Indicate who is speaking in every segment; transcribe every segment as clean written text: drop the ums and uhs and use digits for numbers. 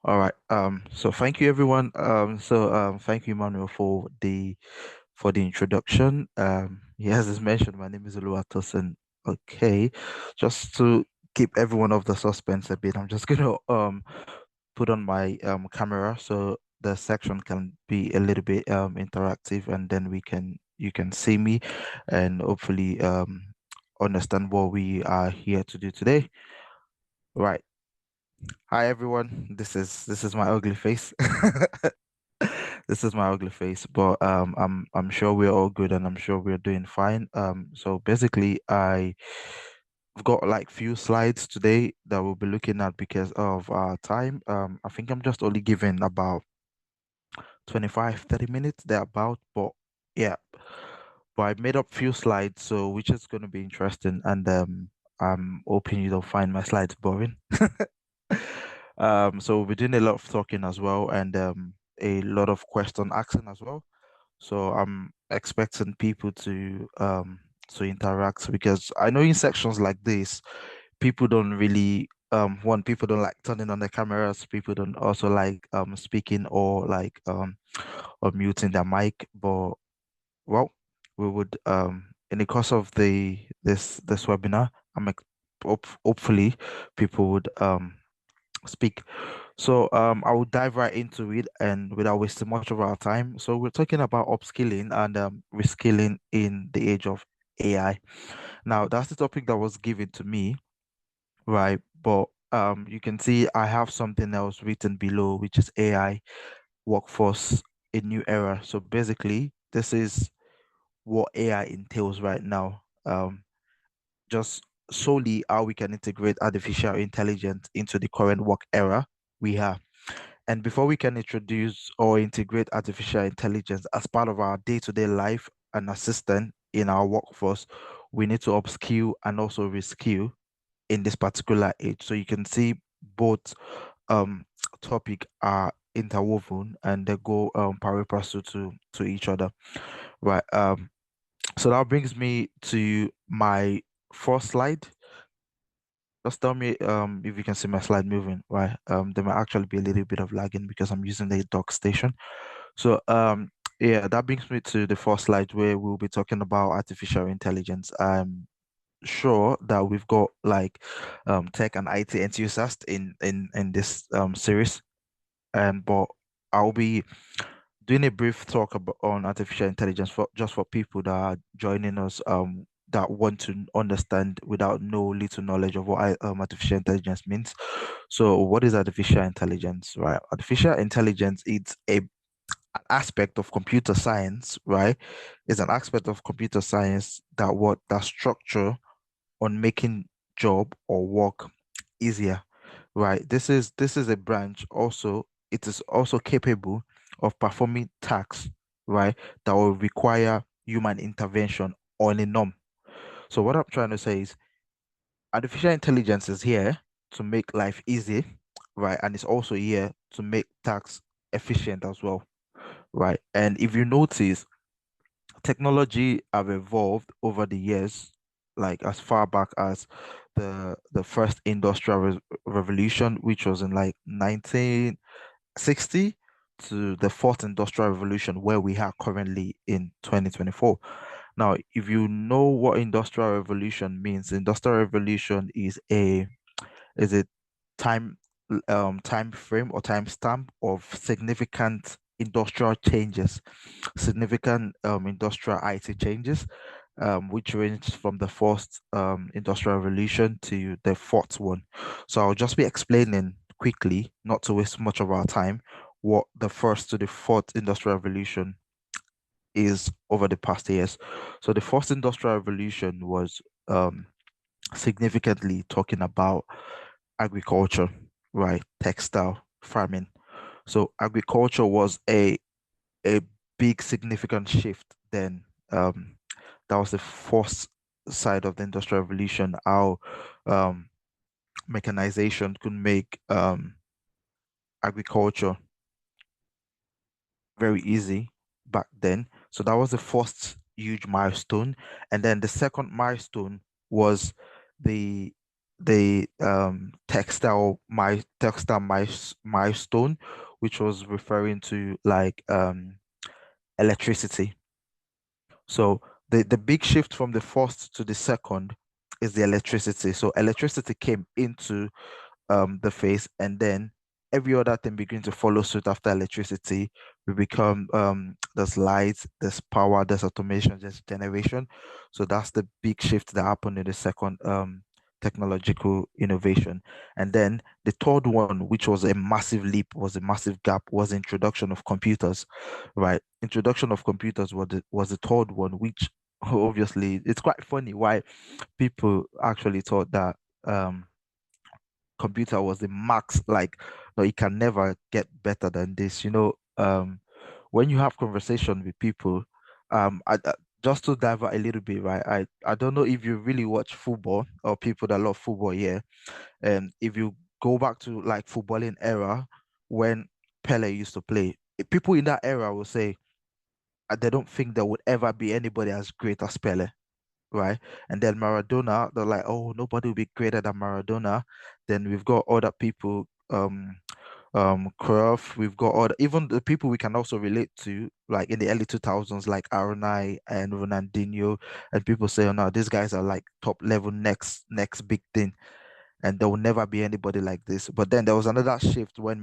Speaker 1: All right. So thank you everyone. Thank you, Emmanuel, for the introduction. Yes, as mentioned, my name is Oluwatosin. Okay. Just to keep everyone off the suspense a bit, I'm just gonna put on my camera so the section can be a little bit interactive, and then we can you can see me and hopefully understand what we are here to do today. Right. Hi everyone. This is my ugly face. This is my ugly face, but I'm sure we're all good and I'm sure we're doing fine. So basically I've got like few slides today that we'll be looking at because of our time. I think I'm just only given about 25-30 minutes thereabout, but yeah. But I made up few slides, so which is going to be interesting, and I'm hoping you don't find my slides boring. So we're doing a lot of talking as well, and a lot of question asking as well. So I'm expecting people to interact because I know in sections like this, people don't really one, people don't like turning on the cameras, people don't also like speaking or like or muting their mic. But well, we would in the course of this webinar, hopefully people would speak. So I will dive right into it and without wasting much of our time. So we're talking about upskilling and reskilling in the age of AI. Now that's the topic that was given to me, right? But you can see I have something else written below, which is AI workforce, a new era. So basically, this is what AI entails right now. Just solely how we can integrate artificial intelligence into the current work era we have. And before we can introduce or integrate artificial intelligence as part of our day-to-day life and assistant in our workforce, we need to upskill and also reskill in this particular age. So you can see both um topic are interwoven and they go pari passu to each other. Right. So that brings me to my first slide. Just tell me if you can see my slide moving, right? There might actually be a little bit of lagging because I'm using the dock station. So yeah, that brings me to the first slide where we'll be talking about artificial intelligence. I'm sure that we've got like tech and IT enthusiasts in this series, and but I'll be doing a brief talk about on artificial intelligence for just for people that are joining us that want to understand without no little knowledge of what artificial intelligence means. So what is artificial intelligence, right? Artificial intelligence is an aspect of computer science, right? It's an aspect of computer science that structure on making job or work easier, right? This is a branch also, it is also capable of performing tasks, right, that will require human intervention on a norm. So what I'm trying to say is artificial intelligence is here to make life easy, right? And it's also here to make tasks efficient as well, right? And if you notice, technology have evolved over the years, like as far back as the first revolution, which was in like 1960, to the fourth industrial revolution where we are currently in 2024. Now, if you know what industrial revolution means, industrial revolution is a time time frame or time stamp of significant industrial changes, significant industrial IT changes, which ranged from the first industrial revolution to the fourth one. So I'll just be explaining quickly, not to waste much of our time, what the first to the fourth industrial revolution is over the past years. So the first industrial revolution was significantly talking about agriculture, right? Textile, farming. So agriculture was a big significant shift then. That was the first side of the industrial revolution, how um, mechanization could make agriculture very easy back then. So that was the first huge milestone. And then the second milestone was the the milestone, which was referring to like electricity. So the big shift from the first to the second is the electricity. So electricity came into the face, and then every other thing begin to follow suit after electricity. We become there's lights, there's power, there's automation, there's generation. So that's the big shift that happened in the second technological innovation. And then the third one, which was a massive leap, was a massive gap, was introduction of computers, right? Introduction of computers was the third one, which obviously it's quite funny why people actually thought that um computer was the max, like no, it can never get better than this, when you have conversation with people. Just to dive a little bit, right? I don't know if you really watch football or people that love football, yeah. And if you go back to like footballing era when Pele used to play, people in that era will say they don't think there would ever be anybody as great as Pele, right? And then Maradona, they're like, oh, nobody will be greater than Maradona. Then we've got other people, Cruyff, we've got other, even the people we can also relate to, like in the early 2000s, like Arnai and Ronaldinho, and people say, oh no, these guys are like top level next big thing, and there will never be anybody like this. But then there was another shift when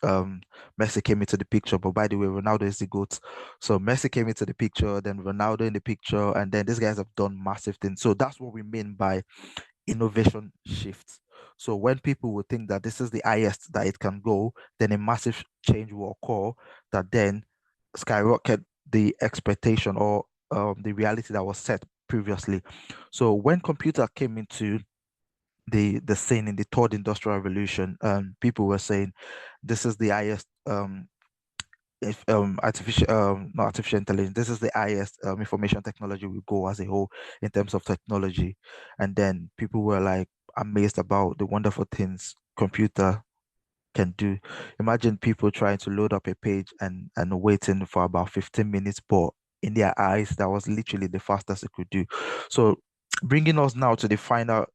Speaker 1: um Messi came into the picture. But by the way, Ronaldo is the GOAT. So Messi came into the picture, then Ronaldo in the picture, and then these guys have done massive things. So that's what we mean by innovation shifts. So when people will think that this is the highest that it can go, then a massive change will occur that then skyrocket the expectation or the reality that was set previously. So when computer came into the scene in the third industrial revolution, people were saying this is the highest if artificial not artificial intelligence, this is the highest information technology will go as a whole in terms of technology. And then people were like amazed about the wonderful things computer can do. Imagine people trying to load up a page and waiting for about 15 minutes, but in their eyes that was literally the fastest it could do. So bringing us now to the final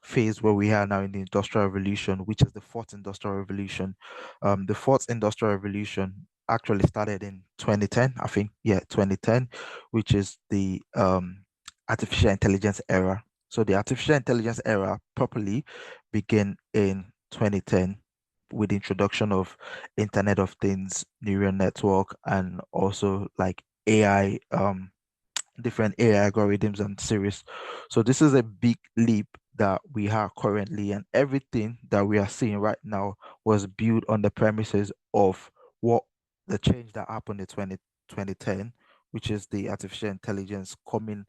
Speaker 1: phase where we are now in the industrial revolution, which is the fourth industrial revolution. The fourth industrial revolution actually started in 2010, I think. Yeah, 2010, which is the artificial intelligence era. So the artificial intelligence era properly began in 2010 with the introduction of Internet of Things, neural network, and also like AI, different AI algorithms and series. So this is a big leap that we have currently, and everything that we are seeing right now was built on the premises of what the change that happened in 2010, which is the artificial intelligence coming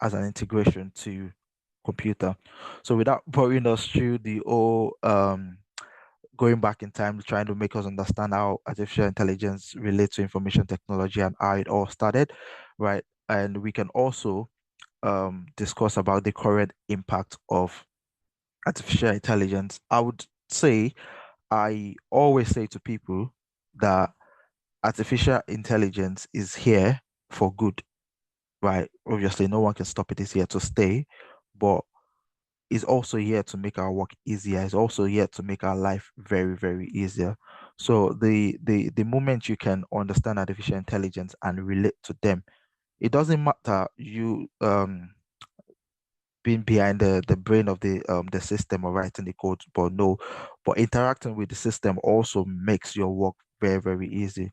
Speaker 1: as an integration to computer. So without boring us through the whole going back in time, trying to make us understand how artificial intelligence relates to information technology and how it all started, right? And we can also discuss about the current impact of artificial intelligence. I would say, I always say to people that artificial intelligence is here for good, right? Obviously, no one can stop it, it's here to stay, but is also here to make our work easier. It's also here to make our life very, very easier. So the moment you can understand artificial intelligence and relate to them, it doesn't matter you being behind the brain of the system or writing the code, but no, but interacting with the system also makes your work very, very easy.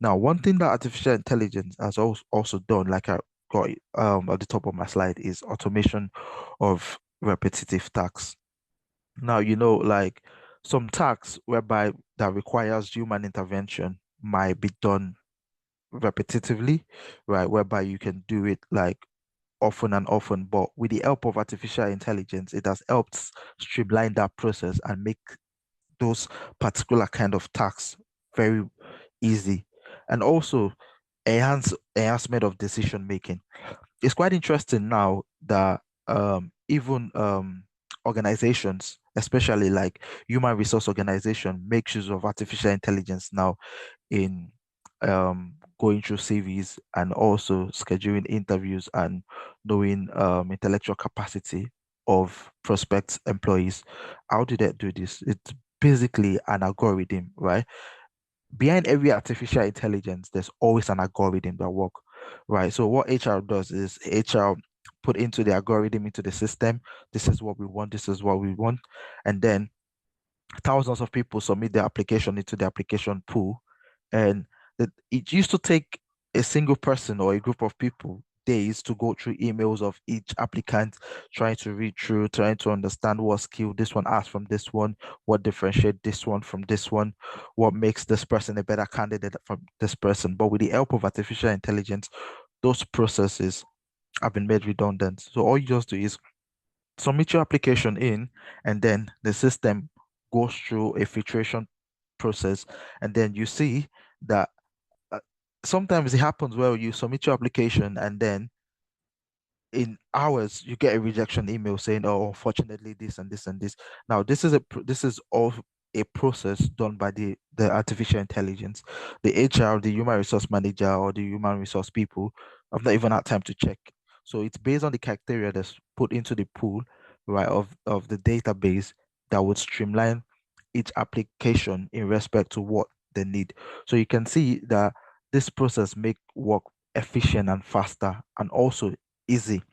Speaker 1: Now, one thing that artificial intelligence has also done, like I got at the top of my slide, is automation of repetitive tasks. Now, like some tasks whereby that requires human intervention might be done repetitively, right? Whereby you can do it like often and often, but with the help of artificial intelligence, it has helped streamline that process and make those particular kind of tasks very easy. And also enhancement of decision making. It's quite interesting now that even organizations, especially like human resource organization, make use of artificial intelligence now in going through CVs and also scheduling interviews and knowing intellectual capacity of prospects employees. How do they do this? It's basically an algorithm, right? Behind every artificial intelligence, there's always an algorithm that work, right? So what HR does is HR put into the algorithm into the system. This is what we want. This is what we want, and then thousands of people submit their application into the application pool, and it used to take a single person or a group of people days to go through emails of each applicant, trying to read through, trying to understand what skill this one asks from this one, what differentiate this one from this one, what makes this person a better candidate from this person. But with the help of artificial intelligence, those processes have been made redundant. So all you just do is submit your application in, and then the system goes through a filtration process, and then you see that uh, sometimes it happens where you submit your application and then in hours you get a rejection email saying, oh, unfortunately this and this and this. Now this is all a process done by the artificial intelligence. The HR, the human resource manager, or the human resource people have not even had time to check. So it's based on the criteria that's put into the pool, right, of the database that would streamline each application in respect to what they need. So you can see that this process make work efficient and faster, and also easy.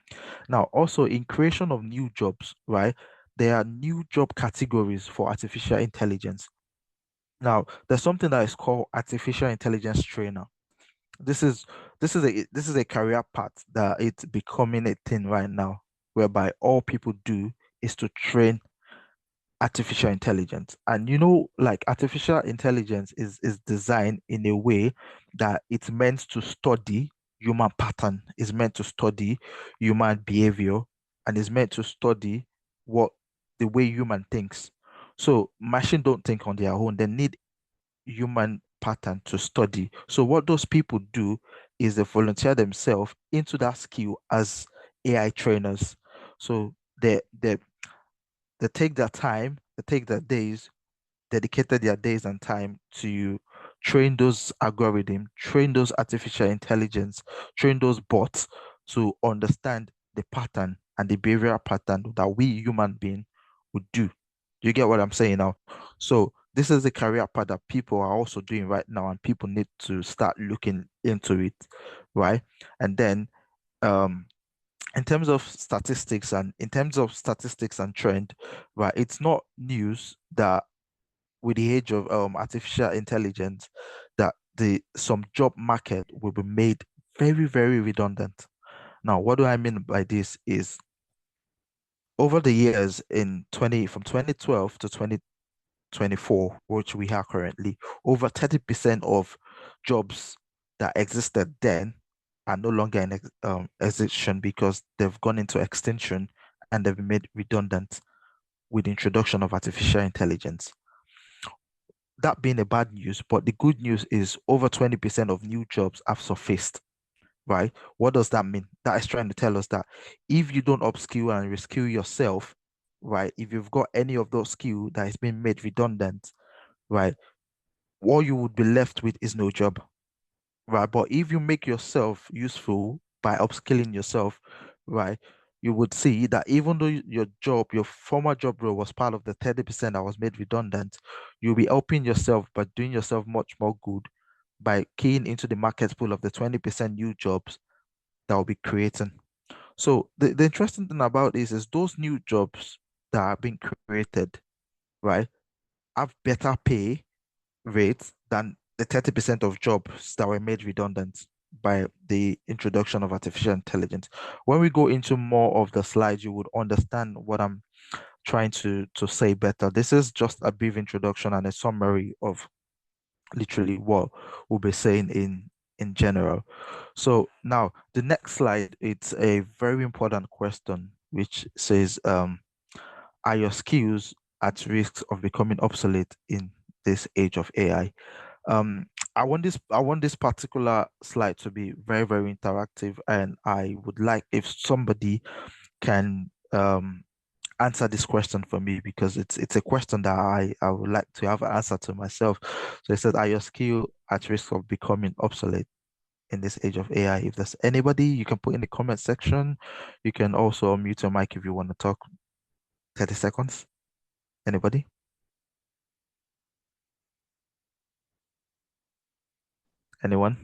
Speaker 1: Now, also in creation of new jobs, right? There are new job categories for artificial intelligence. Now, there's something that is called artificial intelligence trainer. This is this is a career path that it's becoming a thing right now, whereby all people do is to train artificial intelligence. And like artificial intelligence is designed in a way that it's meant to study human pattern, is meant to study human behavior, and is meant to study what the way human thinks. So machine don't think on their own. They need human pattern to study. So what those people do is they volunteer themselves into that skill as AI trainers. So they take their time, they take their days, dedicated their days and time to train those algorithms, train those artificial intelligence, train those bots to understand the pattern and the behavioral pattern that we human being would do. You get what I'm saying now? So this is a career path that people are also doing right now, and people need to start looking into it, right? And then um in terms of statistics and trend, right, it's not news that with the age of artificial intelligence, that the some job market will be made very, very redundant. Now, what do I mean by this is over the years in 20 from 2012 to 2024, which we have currently, over 30% of jobs that existed then are no longer in existence because they've gone into extinction and they've been made redundant with the introduction of artificial intelligence. That being a bad news, but the good news is over 20% of new jobs have surfaced, right? What does that mean? That is trying to tell us that if you don't upskill and reskill yourself, right, if you've got any of those skills that is being made redundant, right, all you would be left with is no job, right? But if you make yourself useful by upskilling yourself, right, you would see that even though your job, your former job role was part of the 30% that was made redundant, you'll be helping yourself by doing yourself much more good by keying into the market pool of the 20% new jobs that will be creating. So the interesting thing about this is those new jobs that are being created, right, have better pay rates than the 30% of jobs that were made redundant by the introduction of artificial intelligence. When we go into more of the slides, you would understand what I'm trying to say better. This is just a brief introduction and a summary of literally what we'll be saying in general. So now the next slide, it's a very important question, which says, are your skills at risk of becoming obsolete in this age of AI? Um, I want this particular slide to be very, very interactive, and I would like if somebody can answer this question for me because it's a question that I would like to have an answer to myself. So it says, are your skill at risk of becoming obsolete in this age of AI? If there's anybody, you can put in the comment section. You can also mute your mic if you want to talk. 30 seconds. Anybody? Anyone?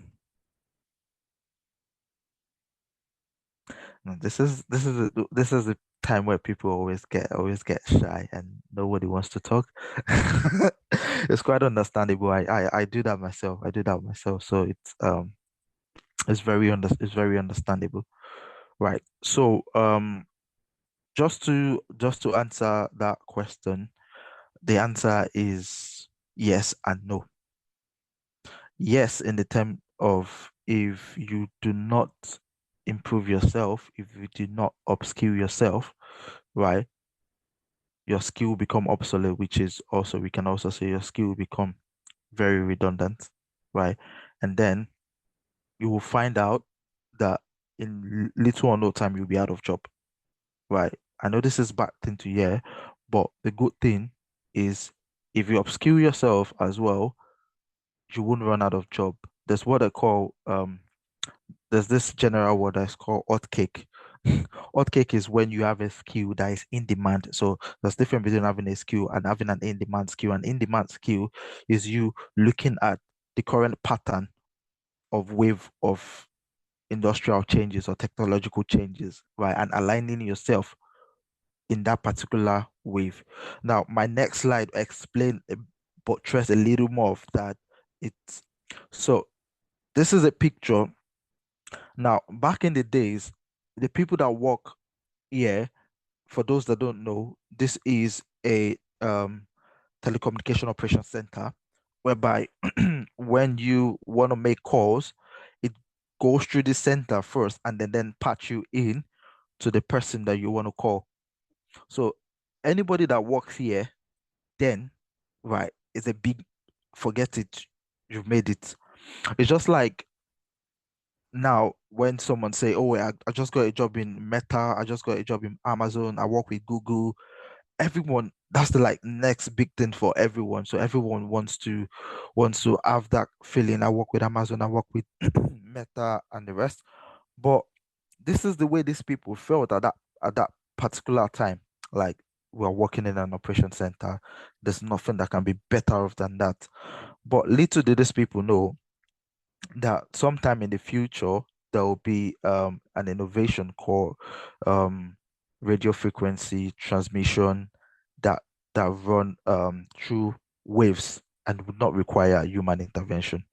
Speaker 1: No, this is the time where people always get shy and nobody wants to talk. It's quite understandable. I do that myself. I do that myself. So it's very understandable. Right. So just to answer that question, the answer is yes and no. Yes, in the term of if you do not improve yourself, if you do not upskill yourself, right, your skill become obsolete, which is also we can also say your skill will become very redundant, right? And then you will find out that in little or no time you'll be out of job, right? I know this is bad thing to hear, but the good thing is if you upskill yourself as well, you won't run out of job. There's what I call there's this general word that's called hot cake. Hot cake is when you have a skill that is in demand. So there's difference between having a skill and having an in-demand skill. An in-demand skill is you looking at the current pattern of wave of industrial changes or technological changes, right? And aligning yourself in that particular wave. Now, my next slide explain but stress a little more of that. It's so this is a picture. Now, back in the days, the people that work here, for those that don't know, this is a telecommunication operation center whereby when you want to make calls, it goes through the center first and then patch you in to the person that you want to call. So anybody that works here, then right, is a big forget it, you've made it. It's just like now when someone say, oh, I just got a job in Meta, I just got a job in Amazon, I work with Google, everyone, that's the like next big thing for everyone. So everyone wants to have that feeling. I work with Amazon, I work with Meta and the rest. But this is the way these people felt at that particular time. Like we're working in an operation center. There's nothing that can be better off than that. But little did these people know that sometime in the future there will be an innovation called um, radio frequency transmission that run through waves and would not require human intervention.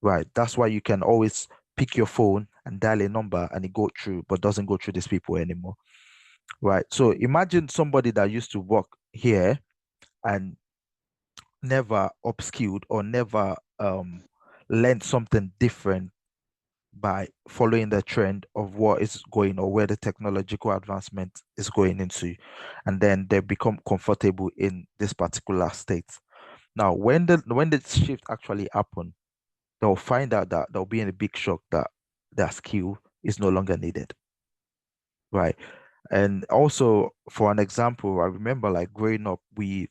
Speaker 1: Right. That's why you can always pick your phone and dial a number and it go through, but doesn't go through these people anymore. Right. So imagine somebody that used to work here and never upskilled or never learned something different by following the trend of what is going or where the technological advancement is going into. And then they become comfortable in this particular state. Now, when the shift actually happen, they'll find out that they'll be in a big shock that their skill is no longer needed. Right. And also for an example, I remember like growing up, we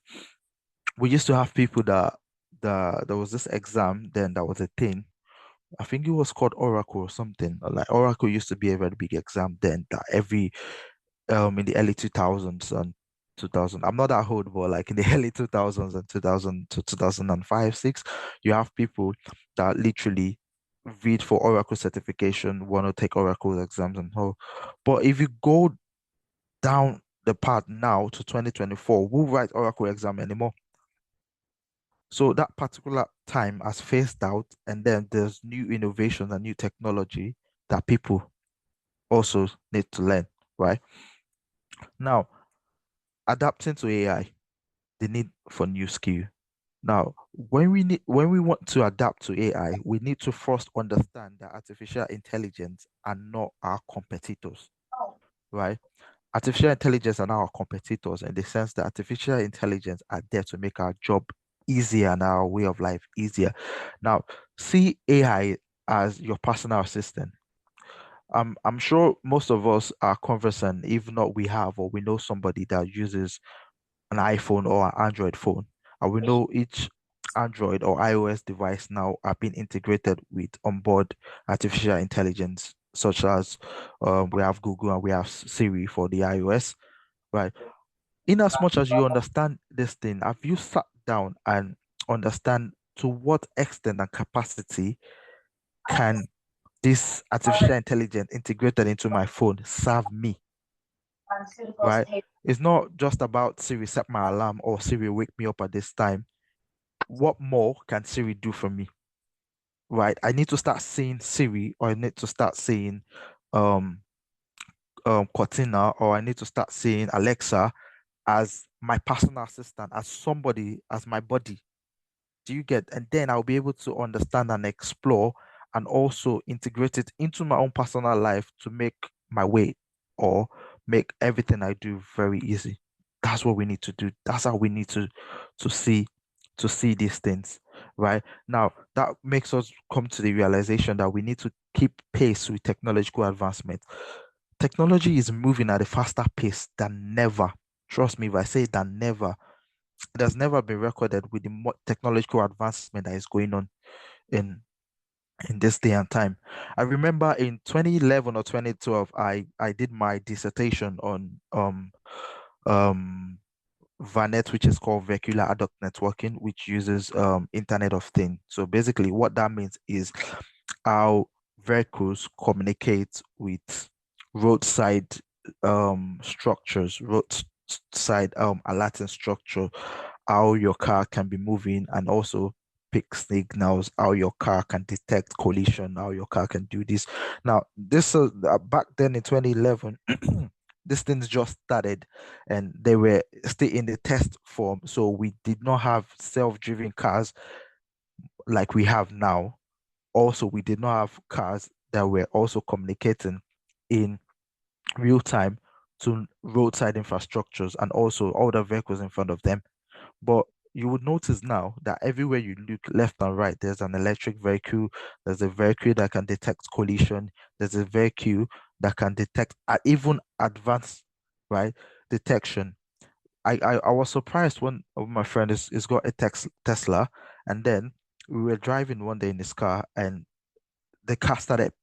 Speaker 1: used to have people that there was this exam then that was a thing. I think it was called Oracle or something. Like Oracle used to be a very big exam then that every in the early 2000s and 2000. I'm not that old, but like in the early 2000s and 2000 to 2005, 6, you have people that literally read for Oracle certification, want to take Oracle exams and all. But if you go down the path now to 2024, who write Oracle exam anymore? So that particular time has phased out, and then there's new innovation and new technology that people also need to learn, right? Now, adapting to AI, the need for new skill. Now, when we want to adapt to AI, we need to first understand that artificial intelligence are not our competitors, right? Artificial intelligence are not our competitors in the sense that artificial intelligence are there to make our job easier and our way of life easier. Now, see AI as your personal assistant. I'm sure most of us are conversant, if not we have or we know somebody that uses an iPhone or an Android phone. And we know each Android or iOS device now are being integrated with onboard artificial intelligence, such as we have Google and we have Siri for the iOS, right? in as much as you understand this thing, have you sat down and understand to what extent and capacity can this artificial intelligence integrated into my phone serve me, right? It's not just about Siri set my alarm or Siri wake me up at this time. What more can Siri do for me, right? I need to start seeing Siri, or I need to start seeing um Cortina, or I need to start seeing Alexa as my personal assistant, as somebody, as my body. Do you get? And then I'll be able to understand and explore and also integrate it into my own personal life to make my way or make everything I do very easy. That's what we need to do. That's how we need to see to see these things, right? Now, that makes us come to the realization that we need to keep pace with technological advancement. Technology is moving at a faster pace than never. Trust me if I say than never. It has never been recorded with the technological advancement that is going on in this day and time. I remember in 2011 or 2012, I did my dissertation on um VANET, which is called Vehicular Adult Networking, which uses Internet of Things. So basically, what that means is how vehicles communicate with roadside structures, roadside alerting structure, how your car can be moving, and also pick signals, how your car can detect collision, how your car can do this. Now, this back then in 2011, these things just started and they were still in the test form. So we did not have self-driven cars like we have now. Also, we did not have cars that were also communicating in real time to roadside infrastructures and also all the vehicles in front of them. But you would notice now that everywhere you look left and right, there's an electric vehicle, there's a vehicle that can detect collision, there's a vehicle that can detect even advanced, right, detection. I was surprised when my friend is got a Tesla, and then we were driving one day in his car, and the car started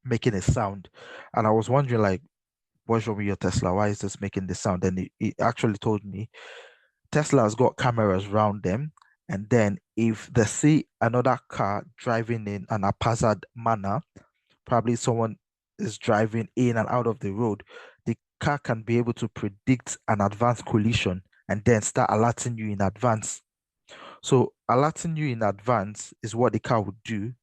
Speaker 1: making a sound, and I was wondering like, what's wrong with your Tesla? Why is this making this sound? And he actually told me Tesla has got cameras around them, and then if they see another car driving in an haphazard manner, probably someone is driving in and out of the road, the car can be able to predict an advanced collision and then start alerting you in advance. So alerting you in advance is what the car would do,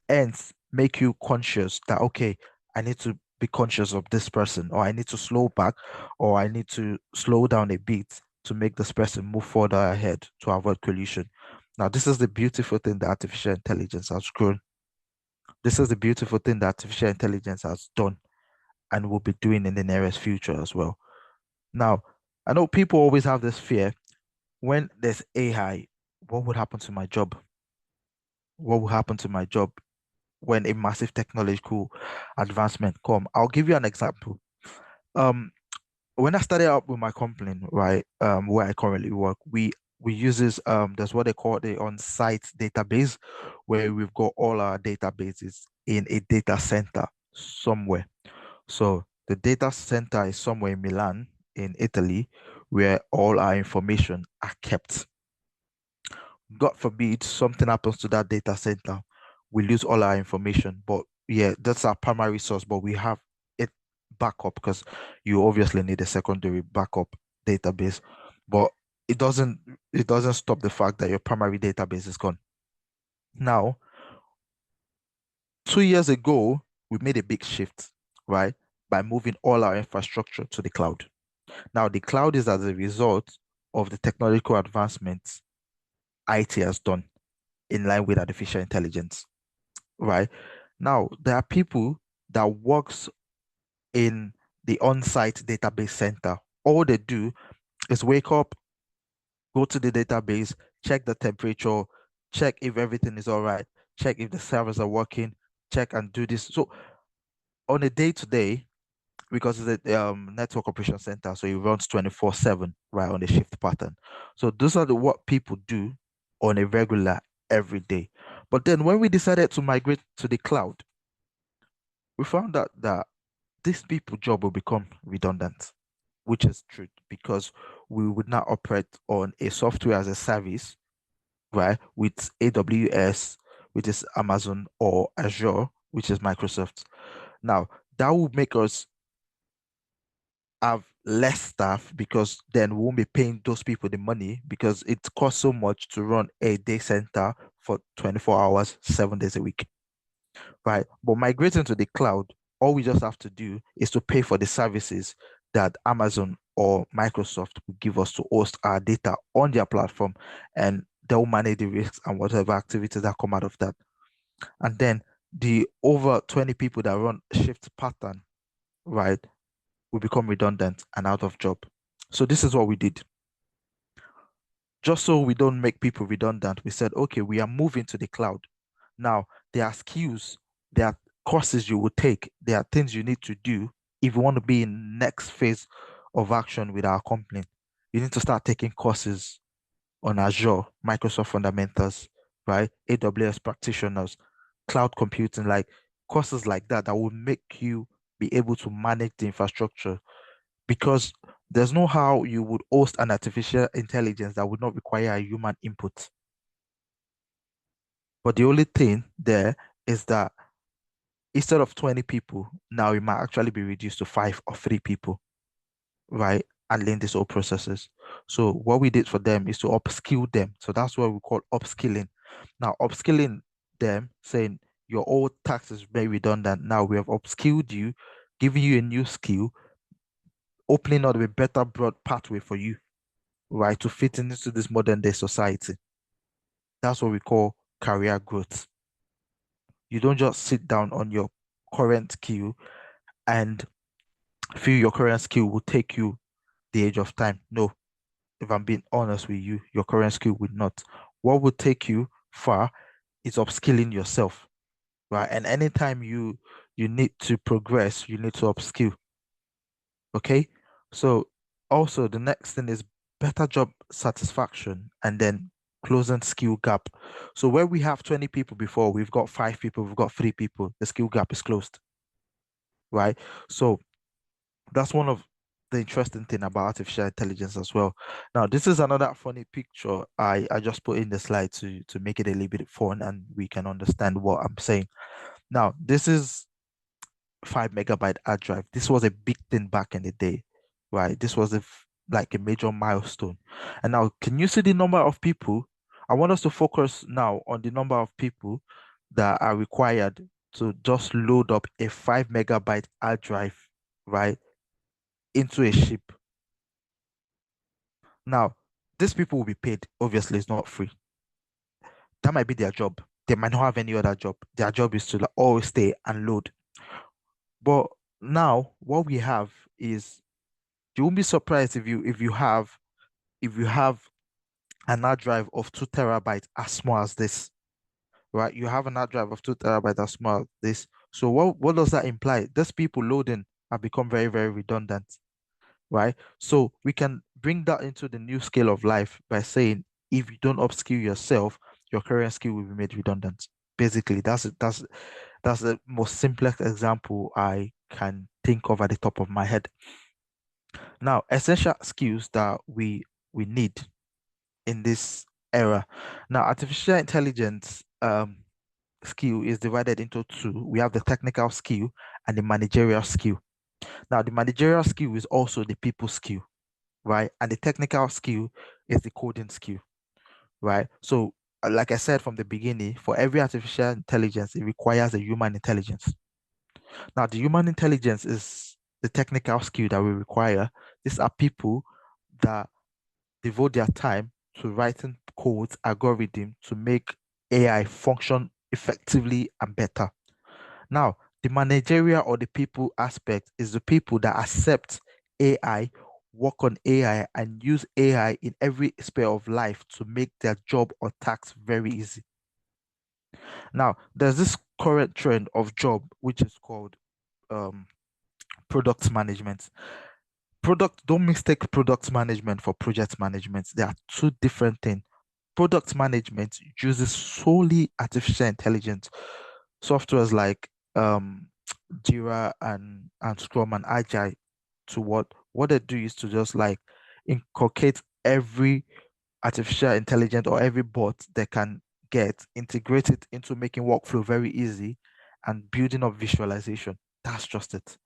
Speaker 1: and make you conscious that okay, I need to be conscious of this person, or I need to slow back, or I need to slow down a bit to make this person move further ahead to avoid collision. Now, this is the beautiful thing that artificial intelligence has grown. This is the beautiful thing that artificial intelligence has done and will be doing in the nearest future as well. Now, I know people always have this fear when there's AI, what would happen to my job? What will happen to my job when a massive technological advancement come? I'll give you an example. Um, when I started out with my company, right, where I currently work, we use this there's what they call the on-site database, where we've got all our databases in a data center somewhere. So the data center is somewhere in Milan, in Italy, where all our information are kept. God forbid something happens to that data center, we lose all our information. But yeah, that's our primary source, but we have it backup because you obviously need a secondary backup database. But it doesn't it doesn't stop the fact that your primary database is gone. Now, 2 years ago, we made a big shift, right? By moving all our infrastructure to the cloud. Now, the cloud is as a result of the technological advancements IT has done in line with artificial intelligence, right? Now, there are people that works in the on-site database center. All they do is wake up, go to the database, check the temperature, check if everything is all right, check if the servers are working, check and do this. So on a day-to-day, because it's a network operation center, so it runs 24/7, right, on the shift pattern. So those are the what people do on a regular every day. But then when we decided to migrate to the cloud, we found out that these people job will become redundant. which is truth, because we would not operate on a software as a service, right, with AWS, which is Amazon, or Azure, which is Microsoft. Now, that would make us have less staff because then we won't be paying those people the money because it costs so much to run a day center for 24 hours, 7 days a week, right? But migrating to the cloud, all we just have to do is to pay for the services that Amazon or Microsoft will give us to host our data on their platform, and they'll manage the risks and whatever activities that come out of that. And then the over 20 people that run shift pattern, right, will become redundant and out of job. So this is what we did. Just so we don't make people redundant, we said, okay, we are moving to the cloud. Now, there are skills, there are courses you will take, there are things you need to do if you want to be in next phase of action with our company. You need to start taking courses on Azure, Microsoft Fundamentals, right? AWS practitioners, cloud computing, like courses like that that will make you be able to manage the infrastructure, because there's no how you would host an artificial intelligence that would not require a human input. But the only thing there is that instead of 20 people, now it might actually be reduced to 5 or 3 people, right? Handling these whole processes. So what we did for them is to upskill them. So that's what we call upskilling. Now, upskilling them, saying your old tax is very redundant. Now we have upskilled you, giving you a new skill, opening up a better broad pathway for you, right, to fit into this modern day society. That's what we call career growth. You don't just sit down on your current skill and feel your current skill will take you the age of time. No, if I'm being honest with you, your current skill will not. What will take you far is upskilling yourself, right? And anytime you need to progress, you need to upskill. Okay. So also the next thing is better job satisfaction and then closing skill gap. So where we have 20 people before, we've got 5 people, we've got 3 people, the skill gap is closed, right? So that's one of the interesting thing about artificial intelligence as well. Now, this is another funny picture I just put in the slide to make it a little bit fun and we can understand what I'm saying. Now, this is 5 MB hard drive. This was a big thing back in the day, right? This was like a major milestone. And now, can you see the number of people? I want us to focus now on the number of people that are required to just load up a 5 MB hard drive, right, into a ship. Now, these people will be paid. Obviously, it's not free. That might be their job. They might not have any other job. Their job is to like, always stay and load. But now, what we have is you won't be surprised if you have an hard drive of 2 TB as small as this, right? You have an hard drive of 2 TB as small as this. So what does that imply? These people loading have become very, very redundant, right? So we can bring that into the new scale of life by saying if you don't upskill yourself, your current skill will be made redundant. Basically, that's the most simplest example I can think of at the top of my head. Now, essential skills that we need in this era. Now, artificial intelligence skill is divided into two. We have the technical skill and the managerial skill. Now, the managerial skill is also the people skill, right? And the technical skill is the coding skill, right? So, like I said from the beginning, for every artificial intelligence, it requires a human intelligence. Now, the human intelligence is the technical skill that we require. These are people that devote their time to writing codes, algorithm to make AI function effectively and better. Now, the managerial or the people aspect is the people that accept AI, work on AI, and use AI in every sphere of life to make their job or task very easy. Now, there's this current trend of job which is called um, product management. Don't mistake product management for project management. They are two different things. Product management uses solely artificial intelligence softwares like Jira and Scrum and Agile to what what they do is to just like inculcate every artificial intelligence or every bot they can get, integrate it into making workflow very easy and building up visualization. That's just it,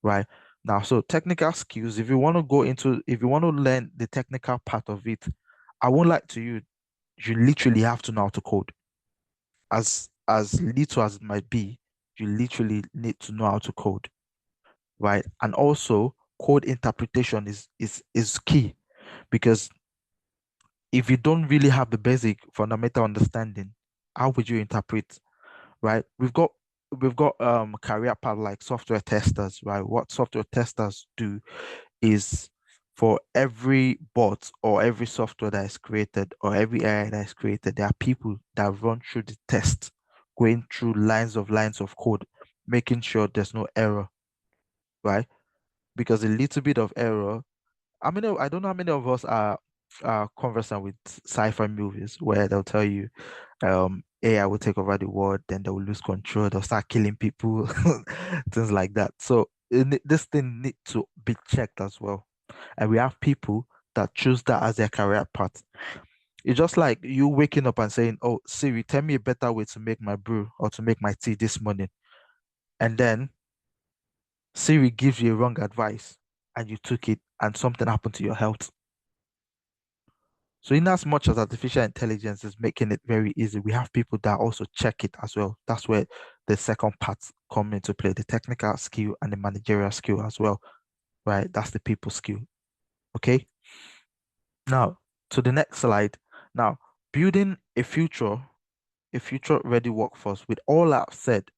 Speaker 1: right? Now, so technical skills, if you want to go into, if you want to learn the technical part of it, I won't lie to you, you literally have to know how to code. As little as it might be, you literally need to know how to code, right? And also code interpretation is key because if you don't really have the basic fundamental understanding, how would you interpret, right? We've got career path like software testers, right? What software testers do is for every bot or every software that is created or every AI that is created, there are people that run through the test, going through lines of code, making sure there's no error, right? Because a little bit of error, I don't know how many of us are conversant with sci-fi movies where they'll tell you AI will take over the world, then they will lose control, they'll start killing people, things like that. So this thing need to be checked as well. And we have people that choose that as their career path. It's just like you waking up and saying, "Oh, Siri, tell me a better way to make my brew or to make my tea this morning." And then Siri gives you a wrong advice and you took it and something happened to your health. So in as much as artificial intelligence is making it very easy, we have people that also check it as well. That's where the second part come into play, the technical skill and the managerial skill as well, right? That's the people skill. Okay. Now to the next slide. Now, building a future ready workforce with all I've said,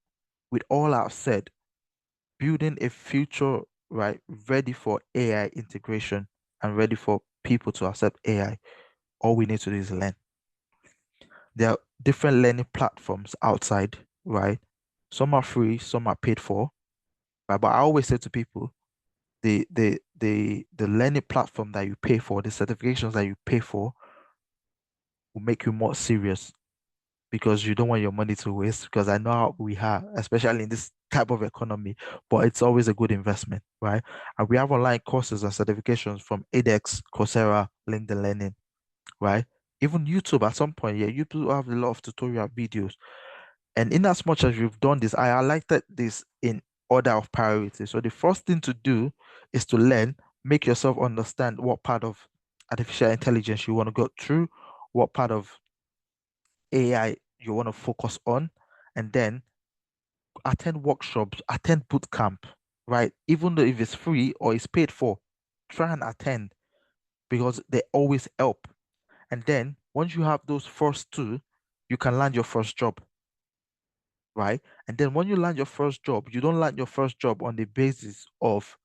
Speaker 1: building a future right ready for AI integration and ready for people to accept AI, all we need to do is learn. There are different learning platforms outside, right? Some are free, some are paid for. Right? But I always say to people, the learning platform that you pay for, the certifications that you pay for, will make you more serious because you don't want your money to waste. Because I know how we are, especially in this type of economy, but it's always a good investment, right? And we have online courses and certifications from edX, Coursera, LinkedIn Learning, right? Even YouTube at some point, yeah, YouTube have a lot of tutorial videos. And in as much as you've done this, I highlighted this in order of priority. So the first thing to do is to learn, make yourself understand what part of artificial intelligence you want to go through, what part of AI you want to focus on, and then attend workshops, attend boot camp, right? Even though if it's free or it's paid for, try and attend because they always help. And then once you have those first two, you can land your first job, right? And then when you land your first job, you don't land your first job on the basis of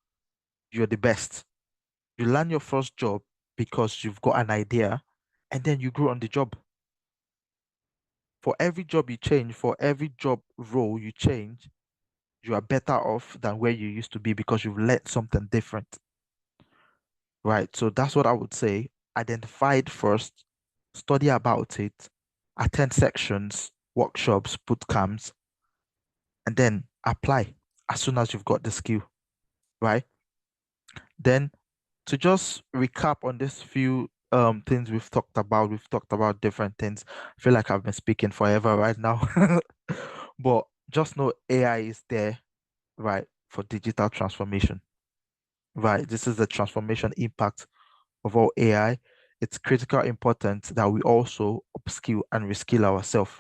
Speaker 1: you're the best. You land your first job because you've got an idea and then you grow on the job. For every job you change, for every job role you change, you are better off than where you used to be because you've learned something different, right? So that's what I would say. Identify it first, study about it, attend sections, workshops, boot camps, and then apply as soon as you've got the skill, right? Then to just recap on this few things we've talked about different things. I feel like I've been speaking forever right now. But just know AI is there, right, for digital transformation. Right. This is the transformation impact of all AI. It's critical important that we also upskill and reskill ourselves,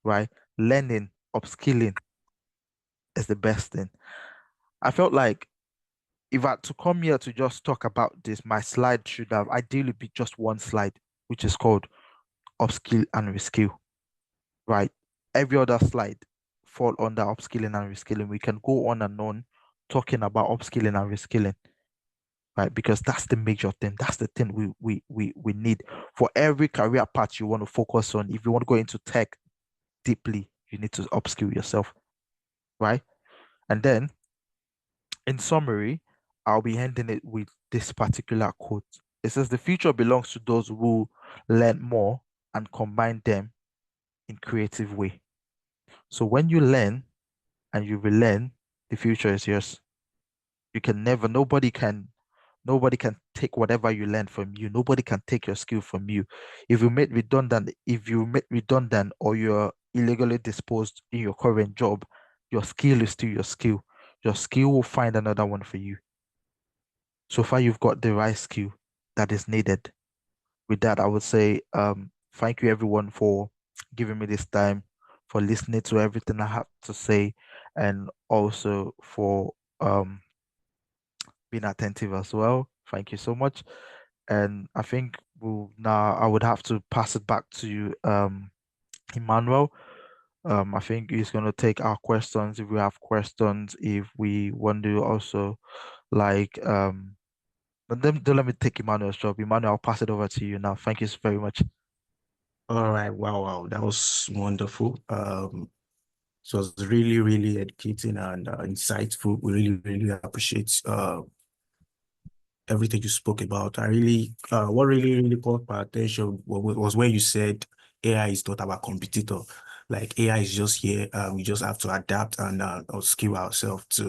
Speaker 1: right? Learning, upskilling is the best thing. I felt like if I had to come here to just talk about this, my slide should have ideally be just one slide, which is called upskill and reskill, right? Every other slide fall under upskilling and reskilling. We can go on and on talking about upskilling and reskilling, right? Because that's the major thing. That's the thing we need for every career path you want to focus on. If you want to go into tech deeply, you need to upskill yourself, right? And then in summary, I'll be ending it with this particular quote. It says, "The future belongs to those who learn more and combine them in creative way." So when you learn and you relearn, the future is yours. You can never, nobody can. Nobody can take whatever you learn from you. Nobody can take your skill from you. If you made redundant or you're illegally disposed in your current job, your skill is still your skill. Your skill will find another one for you. So far, you've got the right skill that is needed. With that, I would say thank you everyone for giving me this time, for listening to everything I have to say, and also for being attentive as well. Thank you so much. And I think I would have to pass it back to Emmanuel. I think he's gonna take our questions if we have questions, if we want to also like but then don't let me take Emmanuel's job. Emmanuel, I'll pass it over to you now. Thank you so very much.
Speaker 2: All right. Wow, wow. That was wonderful. So it was really, really educating and insightful. We really, really appreciate everything you spoke about. What really, really caught my attention was when you said AI is not our competitor. Like AI is just here. We just have to adapt and skill ourselves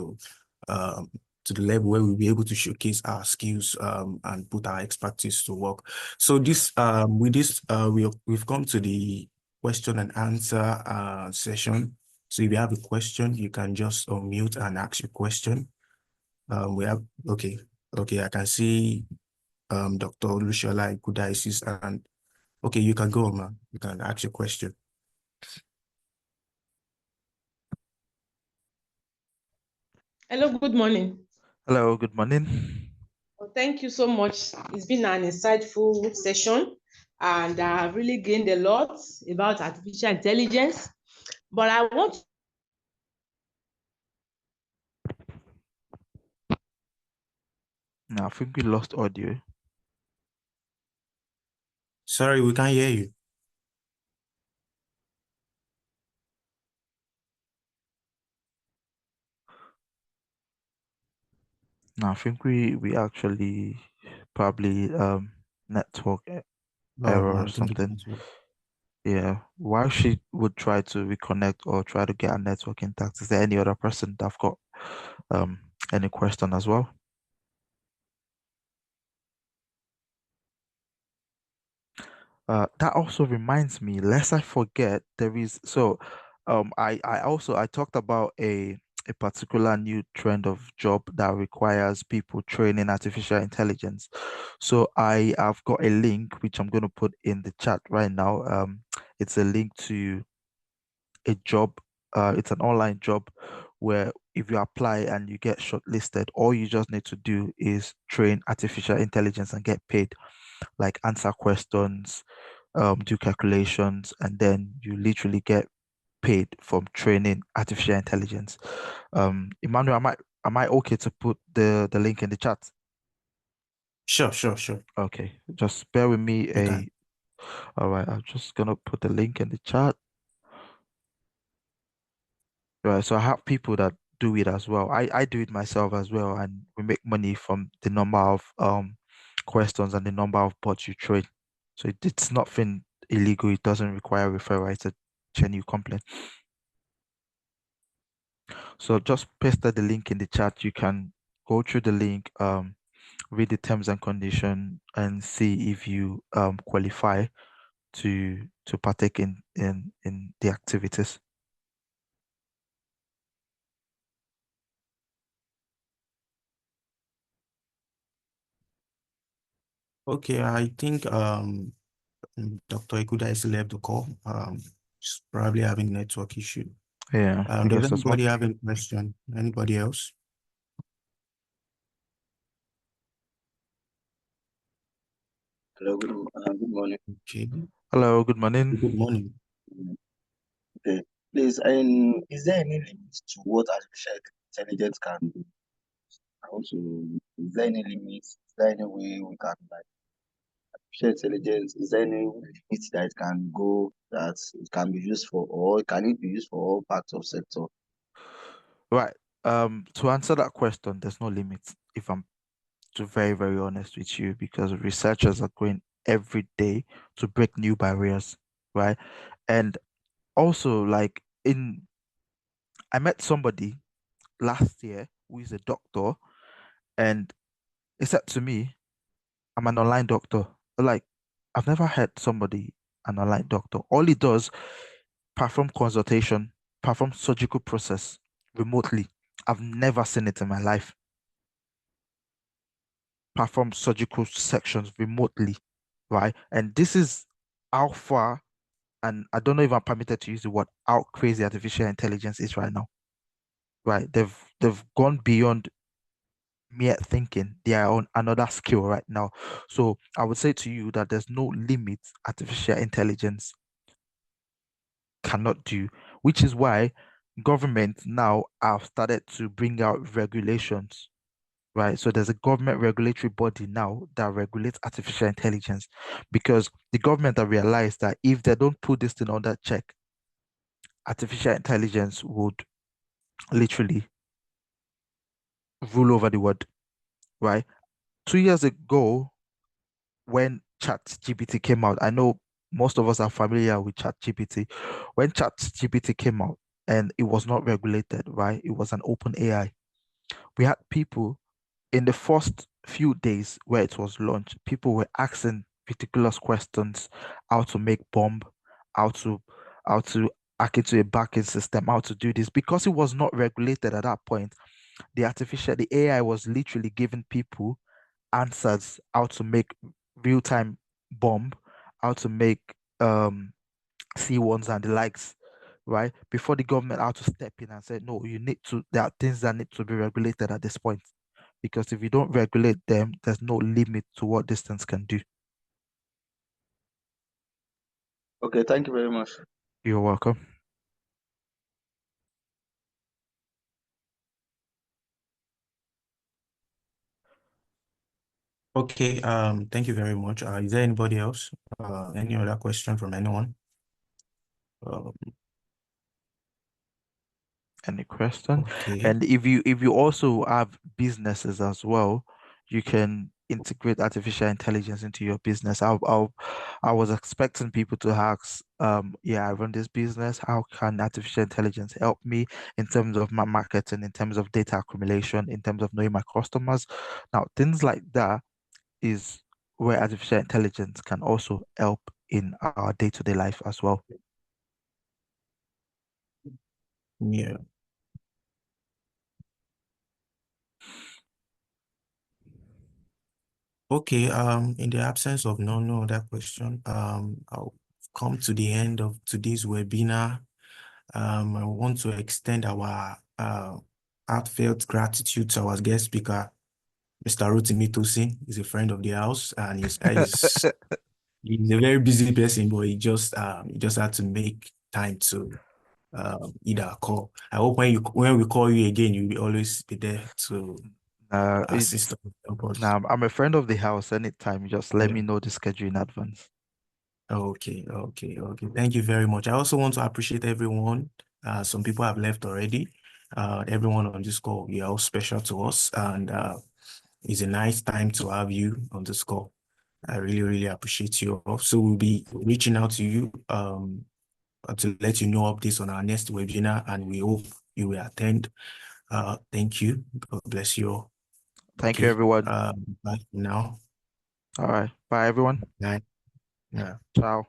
Speaker 2: um, to the level where we'll be able to showcase our skills and put our expertise to work. So with this, we've come to the question and answer session. So if you have a question, you can just unmute and ask your question. We have okay. Okay, I can see Dr. Lushola Kudaisis, and okay, you can go, man. You can ask your question.
Speaker 3: Hello, good morning.
Speaker 1: Hello, good morning.
Speaker 3: Well, thank you so much. It's been an insightful session, and I've really gained a lot about artificial intelligence. But I want
Speaker 1: No, I think we lost audio.
Speaker 2: Sorry, we can't hear you.
Speaker 1: No, I think we actually probably network
Speaker 2: Oh,
Speaker 1: error or
Speaker 2: man, I think it
Speaker 1: something.
Speaker 2: was well.
Speaker 1: Yeah. While she would try to reconnect or try to get a network intact, is there any other person that've got um any question as well? That also reminds me, lest I forget, I talked about a particular new trend of job that requires people training artificial intelligence. So I have got a link which I'm going to put in the chat right now. It's a link to a job. It's an online job where if you apply and you get shortlisted, all you just need to do is train artificial intelligence and get paid, like answer questions, do calculations, and then you literally get paid from training artificial intelligence. Emmanuel, am I okay to put the link in the chat?
Speaker 2: Sure, sure, sure.
Speaker 1: Okay, just bear with me
Speaker 2: You can.
Speaker 1: all right, I'm just gonna put the link in the chat. Right, so I have people that do it as well. I do it myself as well, and we make money from the number of questions and the number of bots you train. So it's nothing illegal. It doesn't require referral. It's a genuine complaint. So just pasted the link in the chat. You can go through the link, read the terms and condition, and see if you qualify to partake in the activities.
Speaker 2: Okay, I think Dr. Ikuda has left the call. She's probably having network issue.
Speaker 1: Yeah, I
Speaker 2: Does
Speaker 1: guess as well.
Speaker 2: anybody have any question? Anybody else?
Speaker 4: Hello, good morning.
Speaker 2: Okay.
Speaker 1: Hello, good morning.
Speaker 2: Good morning.
Speaker 4: Mm, Okay, please, is there any limit to what artificial intelligence can do? And also, is there any limit? Is there any way we can like artificial intelligence? Is there any limit that it can go that it can be used for, or can it be used for all parts of sector?
Speaker 1: Right. To answer that question, there's no limit, if I'm to very, very honest with you, because researchers are going every day to break new barriers, right? And also, I met somebody last year who is a doctor, and except to me, I'm an online doctor. Like, I've never had somebody, an online doctor. All it does, perform consultation, perform surgical process remotely. I've never seen it in my life. Perform surgical sections remotely, right? And this is how far, and I don't know if I'm permitted to use the word, how crazy artificial intelligence is right now, right? They've gone beyond mere thinking. They are on another skill right now. So I would say to you that there's no limit artificial intelligence cannot do, which is why government now have started to bring out regulations, right? So there's a government regulatory body now that regulates artificial intelligence because the government have realized that if they don't put this thing under check, artificial intelligence would literally rule over the world, right? 2 years ago, when ChatGPT came out, I know most of us are familiar with ChatGPT. When ChatGPT came out and it was not regulated, right? It was an open AI. We had people in the first few days where it was launched, people were asking ridiculous questions, how to make bomb, how to how to hack into a backend system, how to do this, because it was not regulated at that point. The AI was literally giving people answers how to make real-time bomb, how to make um C1s and the likes, right? Before the government had to step in and say, no, there are things that need to be regulated at this point. Because if you don't regulate them, there's no limit to what distance can do.
Speaker 4: Okay, thank you very much.
Speaker 1: You're welcome.
Speaker 2: Okay, thank you very much. Is there anybody else? Any other question from anyone? Um,
Speaker 1: Any question?
Speaker 2: okay.
Speaker 1: And if you also have businesses as well, you can integrate artificial intelligence into your business. I was expecting people to ask, yeah, I run this business. How can artificial intelligence help me in terms of my marketing, in terms of data accumulation, in terms of knowing my customers? Now, things like that is where artificial intelligence can also help in our day-to-day life as well.
Speaker 2: Yeah. Okay, in the absence of no other question, I'll come to the end of today's webinar. I want to extend our heartfelt gratitude to our guest speaker, Mr. Rotimi Tosin. He's a friend of the house, and he's a very busy person, but he just had to make time to either call. I hope when we call you again, you'll always be there to assist us, help us.
Speaker 1: I'm a friend of the house. Anytime, just let
Speaker 2: Yeah.
Speaker 1: me know the schedule in advance.
Speaker 2: Okay. Thank you very much. I also want to appreciate everyone. Some people have left already. Everyone on this call, you're all special to us, and it's a nice time to have you on this call. I really, really appreciate you all. So we'll be reaching out to you to let you know updates on our next webinar, and we hope you will attend. Thank you. God bless you all.
Speaker 1: Thank you,
Speaker 2: Okay.
Speaker 1: everyone.
Speaker 2: Bye for now.
Speaker 1: All right. Bye, everyone.
Speaker 2: Bye. Yeah.
Speaker 1: Ciao.